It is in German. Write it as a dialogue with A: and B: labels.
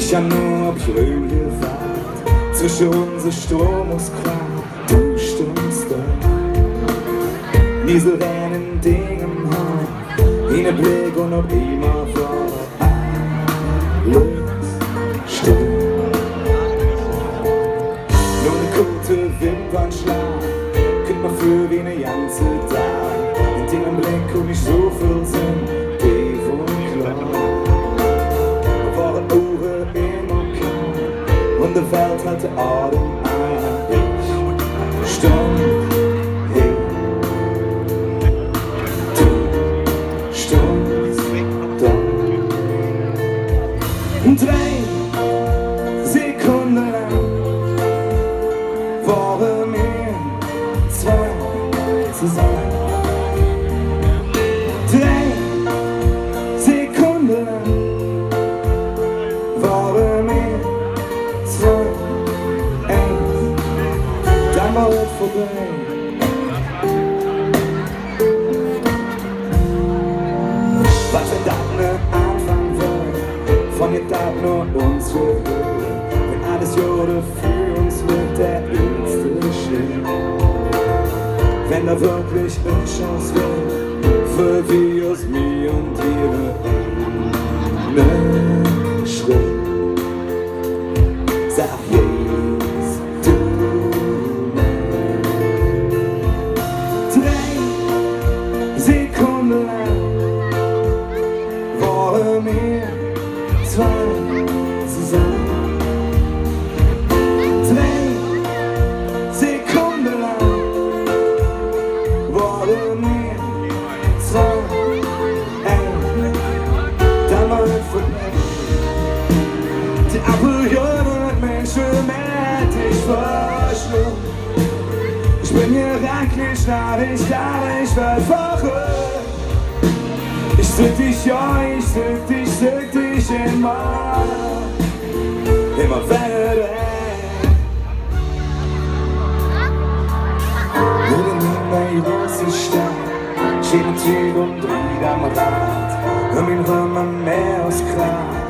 A: Ich hab nur Brühl gewartet, zwischen unser Strom muss klar, du stimmst da. Nie so rennen Ding im Haar, in ein Blick und ob immer war alles still. Nur ne kurze Wimpernschlag, könnt man für wie ne ganze Tag. In deinem Blick und nicht so viel Sinn, tief und klar. Waren Uhren immer klar und die Welt hatte Atem ein. Ich stand hier, du standst da. 3 Sekunden lang waren wir 2 zusammen. 3 Sekunden lang waren wir 2, 1, dann war es vorbei. Was wir dann anfangen wollen, von ihr darf nur uns hören. Wenn alles Jode für uns wird, der erste Schritt. Wenn da wirklich eine Chance wäre, für wie aus mir und dir einen Schritt. Sag yes, du. 3 Sekunden lang waren wir 2 zusammen. 3 Sekunden lang waren wir 2, 1, dann war es vorbei. Die Abeljöre und Menschen mit dich verschlungen. Ich bin hier reichlich nah, ich werd verrückt. Ich drück dich, ja, ich drück dich immer weiter. Nur in meiner großen Stadt, schöne Züge und Ried am Rad, hör mich immer mehr aus Kraft.